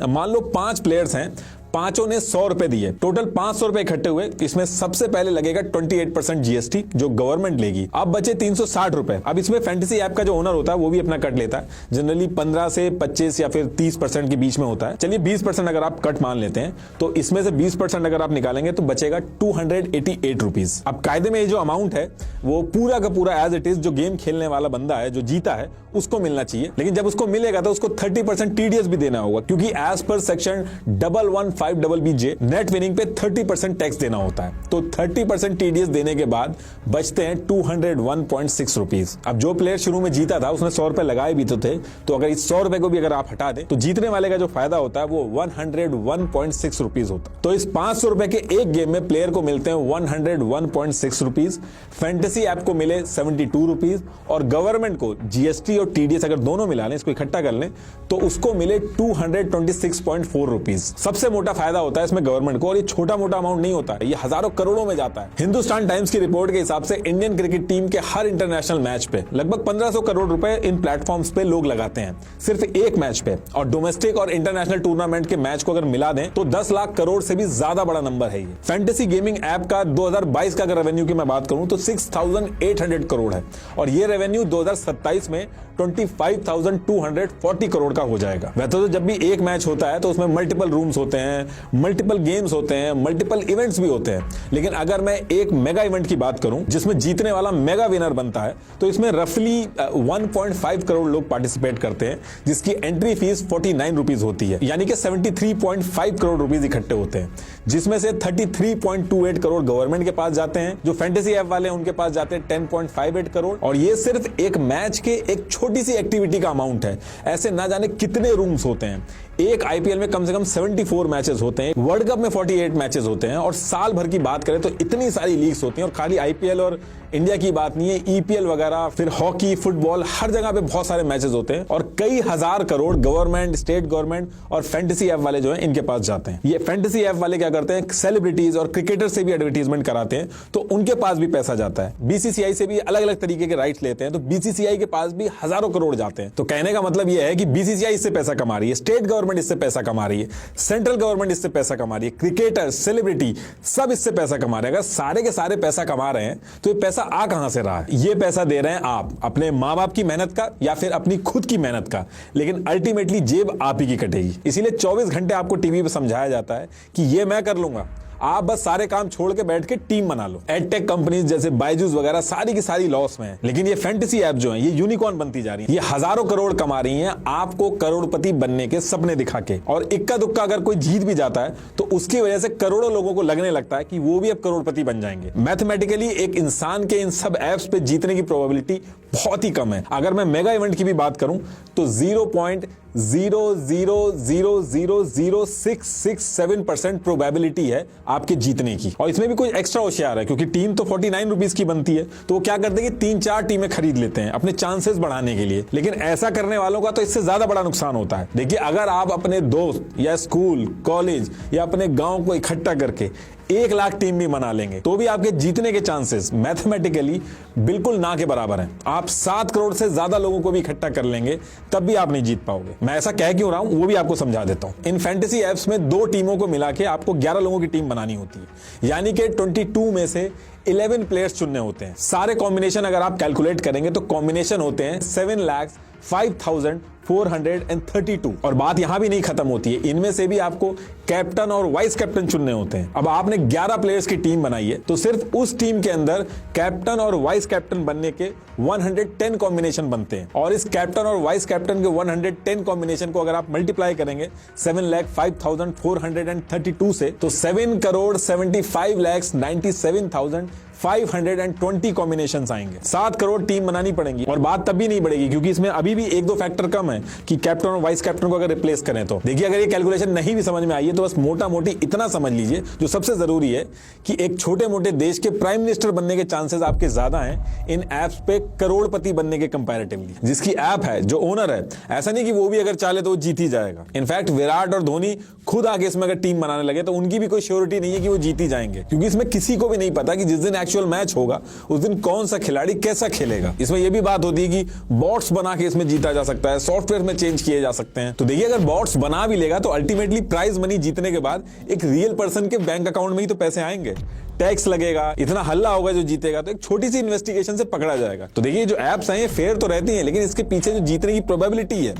मान लो 5 प्लेयर्स हैं, पांचों ने 100 रुपए दिए, टोटल 500 रुपए इकट्ठे हुए। इसमें सबसे पहले लगेगा 28% जीएसटी जो गवर्नमेंट लेगी। अब बचे 360 रुपए। अब इसमें फैंटेसी ऐप का जो ओनर होता है वो भी अपना कट लेता है, जनरली 15 से 25 या फिर 30% के बीच में होता है। चलिए 20% अगर आप कट मान लेते हैं तो इसमें से 20% अगर आप निकालेंगे तो बचेगा 288 रुपीज। अब कायदे में ये जो अमाउंट है वो पूरा का पूरा एज इट इज जो गेम खेलने वाला बंदा है, जो जीता है, उसको मिलना चाहिए। लेकिन जब उसको मिलेगा तो उसको 30% टीडीएस भी देना होगा, क्योंकि as per section 115BJ net winning पे 30% टैक्स देना होता है। तो 30% टीडीएस देने के बाद बचते हैं 201.6 रुपीज। अब जो प्लेयर शुरू में जीता था उसने 100 रुपए लगाए भी तो थे, तो अगर इस 100 रुपए को भी अगर आप हटा दें तो जीतने वाले का जो फायदा होता है वो 101.6 रुपीज होता है। तो इस 500 रुपए के एक गेम में प्लेयर को मिलते हैं 101.6 रुपीज, फैंटेसी ऐप को मिले 72 रुपीज और गवर्नमेंट को जीएसटी और टीडीएस अगर दोनों मिला लें, इसको इकट्ठा कर लें, तो उसको मिले 226.4 रुपीज। सबसे मोटा फायदा होता है इसमें गवर्नमेंट को, और ये छोटा मोटा अमाउंट नहीं होता है, ये हजारों करोड़ों में जाता है। हिंदुस्तान टाइम्स की रिपोर्ट के हिसाब से इंडियन क्रिकेट टीम के हर इंटरनेशनल मैच पे लगभग 1500 करोड़ रुपए इन प्लेटफॉर्म्स पे लोग लगाते हैं, सिर्फ एक मैच पे। और डोमेस्टिक और इंटरनेशनल टूर्नामेंट के मैच को अगर मिला दें तो 10 लाख करोड़ से भी ज्यादा बड़ा नंबर है ये। फैंटेसी गेमिंग ऐप का 2022 का अगर रेवेन्यू की मैं बात करूं तो 6800 करोड़ है, और ये रेवेन्यू 2027 में 25,240 करोड़ का हो जाएगा। वैसे तो जब भी एक मैच होता है तो उसमें मल्टीपल रूम्स होते हैं, मल्टीपल गेम्स होते हैं, मल्टीपल इवेंट्स भी होते हैं, लेकिन अगर मैं एक मेगा इवेंट की बात करूं जिसमें जीतने वाला मेगा विनर बनता है तो इसमें रफली 1.5 करोड़ लोग पार्टिसिपेट करते हैं, जिसकी एंट्री फीस 49 रुपीज होती है, यानी कि 73.5 करोड़ रुपीज इकट्ठे होते हैं, जिसमें से 33.28 करोड़ गवर्नमेंट के पास जाते हैं। जो फैंटेसी ऐप वाले हैं उनके पास जाते हैं 10.58 करोड़, और ये सिर्फ एक मैच के एक छोटी सी एक्टिविटी का अमाउंट है। ऐसे ना जाने कितने रूम्स होते हैं। एक आईपीएल में कम से कम 74 मैचेस होते हैं, वर्ल्ड कप में 48 मैचेस होते हैं, और साल भर की बात करें तो इतनी सारी लीग्स होती हैं। और खाली आईपीएल और इंडिया की बात नहीं है, ईपीएल वगैरह, फिर हॉकी, फुटबॉल, हर जगह पे बहुत सारे मैचेस होते हैं, और कई हजार करोड़ गवर्नमेंट, स्टेट गवर्नमेंट और फैंटेसी ऐप वाले जो हैं इनके पास जाते हैं। ये फैंटेसी ऐप वाले क्या करते हैं, सेलिब्रिटीज और क्रिकेटर से भी एडवर्टीजमेंट कराते हैं, तो उनके पास भी पैसा जाता है। बीसीसीआई से भी अलग अलग तरीके के राइट्स लेते हैं, तो बीसीसीआई के पास भी हजारों करोड़ जाते हैं। तो कहने का मतलब यह है कि बीसीसीआई इससे पैसा कमा रही है, स्टेट गवर्नमेंट इससे पैसा कमा रही है, सेंट्रल गवर्नमेंट इससे पैसा कमा रही है, क्रिकेटर, सेलिब्रिटी सब इससे पैसा कमा रहे हैं। अगर सारे के सारे पैसा कमा रहे हैं तो ये पैसा आ कहां से रहा है? ये पैसा दे रहे हैं आप अपने मां बाप की मेहनत का या फिर अपनी खुद की मेहनत का, लेकिन अल्टीमेटली जेब आप ही की कटेगी। इसीलिए 24 घंटे आपको टीवी पे समझाया जाता है कि ये मैं कर लूंगा, आप बस सारे काम छोड़ के बैठ के टीम बना लो। एडटेक कंपनीज जैसे बायजूस वगैरह सारी की सारी लॉस में है, लेकिन ये फैंटेसी ऐप जो है ये यूनिकॉर्न बनती जा रही है। ये हजारों करोड़ कमा रही हैं आपको करोड़पति बनने के सपने दिखा के, और इक्का दुक्का अगर कोई जीत भी जाता है तो उसकी वजह से करोड़ों लोगों को लगने लगता है कि वो भी अब करोड़पति बन जाएंगे। मैथमेटिकली एक इंसान के इन सब ऐप्स पे जीतने की प्रोबेबिलिटी बहुत ही कम है। अगर मैं मेगा इवेंट की भी बात करूं तो 0.0000667% प्रोबेबिलिटी है आपके जीतने की, और इसमें भी कोई एक्स्ट्रा होशियार है, क्योंकि टीम तो 49 रुपीज की बनती है, तो वो क्या करते हैं कि 3-4 टीमें खरीद लेते हैं अपने चांसेस बढ़ाने के लिए। लेकिन ऐसा करने वालों का तो इससे ज्यादा बड़ा नुकसान होता है। देखिए, अगर आप अपने दोस्त या स्कूल, कॉलेज या अपने गांव को इकट्ठा करके 1 लाख टीम भी बना लेंगे तो भी आपके जीतने के चांसेस मैथमेटिकली बिल्कुल ना के बराबर हैं। आप 7 करोड़ से ज्यादा लोगों को भी इकट्ठा कर लेंगे तब भी आप नहीं जीत पाओगे। मैं ऐसा कह क्यों रहा हूं वो भी आपको समझा देता हूं। इन फैंटेसी ऐप्स में 2 टीमों को मिला के आपको 11 लोगों की टीम बनानी होती है, यानी कि 22 में से 11 प्लेयर्स चुनने होते हैं। सारे कॉम्बिनेशन अगर आप कैलकुलेट करेंगे तो कॉम्बिनेशन होते हैं 7,05,432। और बात यहां भी नहीं खत्म होती है, इनमें से भी आपको कैप्टन और वाइस कैप्टन चुनने होते हैं। अब आपने 11 प्लेयर्स की टीम बनाई है तो सिर्फ उस टीम के अंदर कैप्टन और वाइस कैप्टन बनने के 110 कॉम्बिनेशन बनते हैं, और इस कैप्टन और वाइस कैप्टन के 110 कॉम्बिनेशन को अगर आप मल्टीप्लाई करेंगे 7,05,432 से, तो 7,75,97,520 कॉम्बिनेशंस आएंगे। 7 करोड़ टीम बनानी पड़ेगी, और बात तब भी नहीं बढ़ेगी क्योंकि इसमें अभी भी 1-2 फैक्टर कम है कि कैप्टन और वाइस कैप्टन को अगर रिप्लेस करें तो। देखिए, अगर ये कैलकुलेशन नहीं भी समझ में आई है तो बस मोटा मोटी इतना समझ लीजिए, जो सबसे जरूरी है कि एक छोटे मोटे देश के प्राइम मिनिस्टर बनने के चांसेस आपके ज्यादा हैं इन एप्स पे करोड़पति बनने के कंपैरेटिवली। जिसकी ऐप है, जो ओनर है, ऐसा नहीं कि वो भी अगर चाहे तो वो जीत ही जाएगा। इनफैक्ट विराट और धोनी खुद आगे इसमें अगर टीम बनाने लगे तो उनकी भी कोई श्योरिटी नहीं है कि वो जीत ही जाएंगे, क्योंकि इसमें किसी को भी नहीं पता कि जिस दिन एक्चुअल मैच होगा उस दिन कौन सा खिलाड़ी कैसा खेलेगा। इसमें यह भी बात होती है कि बॉट्स बना के इसमें जीता जा सकता है, सॉफ्टवेयर में चेंज किए जा सकते हैं। तो देखिए, अगर बॉट्स बना भी लेगा तो अल्टीमेटली प्राइज मनी जीतने के बाद एक रियल पर्सन के बैंक अकाउंट में ही तो पैसे आएंगे, टैक्स लगेगा, इतना हल्ला होगा जो जीतेगा, तो एक छोटी सी इन्वेस्टिगेशन से पकड़ा जाएगा। तो देखिए, जो एप्स हैं ये फेयर तो रहती हैं, लेकिन इसके पीछे जो जीतने की प्रोबेबिलिटी है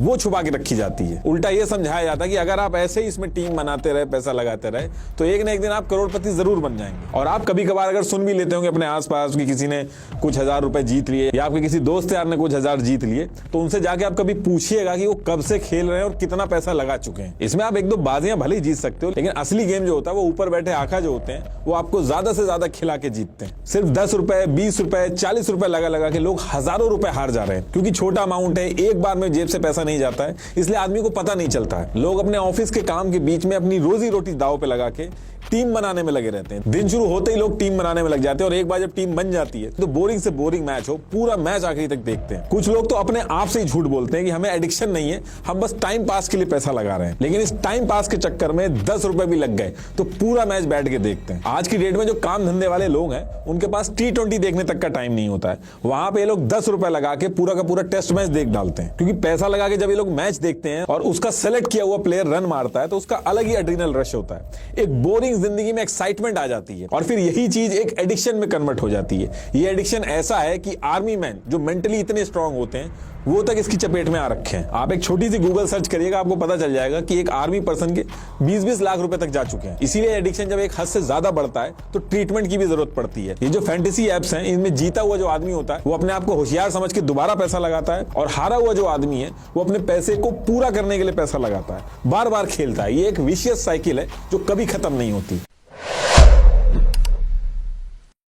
वो छुपा के रखी जाती है। उल्टा ये समझाया जाता है कि अगर आप ऐसे ही इसमें टीम बनाते रहे, पैसा लगाते रहे, तो एक ना एक दिन आप करोड़पति जरूर बन जाएंगे। और आप कभी कभार अगर सुन भी लेते होंगे अपने आसपास कि किसी ने कुछ हजार रुपए जीत लिए या आपके किसी दोस्त यार ने कुछ हजार जीत लिए, तो उनसे जाके आप कभी पूछिएगा कि वो कब से खेल रहे हैं और कितना पैसा लगा चुके हैं। इसमें आप एक दो बाजियां भले ही जीत सकते हो, लेकिन असली गेम जो होता है वो ऊपर बैठे आका जो होते हैं वो आपको ज्यादा से ज्यादा खिला के जीतते हैं। सिर्फ 10 रुपए, 20 रुपए, 40 रुपए लगा लगा के लोग हजारों रुपए हार जा रहे हैं, क्योंकि छोटा अमाउंट है, एक बार में जेब से पैसा नहीं जाता है, इसलिए आदमी को पता नहीं चलता है। लोग अपने ऑफिस के काम के बीच में अपनी रोजी रोटी दांव पे लगा के टीम बनाने में लगे रहते हैं। दिन शुरू होते ही लोग टीम बनाने में लग जाते हैं और एक बार जब टीम बन जाती है तो बोरिंग से बोरिंग मैच हो, पूरा मैच आखिरी तक देखते हैं। कुछ लोग तो अपने आप से ही झूठ बोलते हैं कि हमें एडिक्शन नहीं है, हम बस टाइम पास के लिए पैसा लगा रहे हैं, लेकिन इस टाइम पास के चक्कर में 10 रुपए भी लग गए तो पूरा मैच बैठ के देखते हैं। आज की डेट में जो काम धंधे वाले लोग हैं उनके पास T20 देखने तक का टाइम नहीं होता है, वहां पे ये लोग 10 रुपए लगा के पूरा का पूरा टेस्ट मैच देख डालते हैं। क्योंकि पैसा लगा के जब ये लोग मैच देखते हैं और उसका सेलेक्ट किया हुआ प्लेयर रन मारता है तो उसका अलग ही एड्रिनल रश होता है। एक बोरिंग जिंदगी में एक्साइटमेंट आ जाती है और फिर यही चीज एक एडिक्शन में कन्वर्ट हो जाती है। ये एडिक्शन ऐसा है कि आर्मी मैन जो मेंटली इतने स्ट्रांग होते हैं वो तक इसकी चपेट में आ रखे हैं। आप एक छोटी सी गूगल सर्च करिएगा, आपको पता चल जाएगा कि एक आर्मी पर्सन के 20-20 लाख रुपए तक जा चुके हैं। इसीलिए एडिक्शन जब एक हद से ज्यादा बढ़ता है तो ट्रीटमेंट की भी जरूरत पड़ती है। ये जो फैंटेसी एप्स हैं इनमें जीता हुआ जो आदमी होता है वो अपने आप को होशियार समझ के दोबारा पैसा लगाता है, और हारा हुआ जो आदमी है वो अपने पैसे को पूरा करने के लिए पैसा लगाता है, बार बार खेलता है। ये एक विशियस साइकिल है जो कभी खत्म नहीं होती।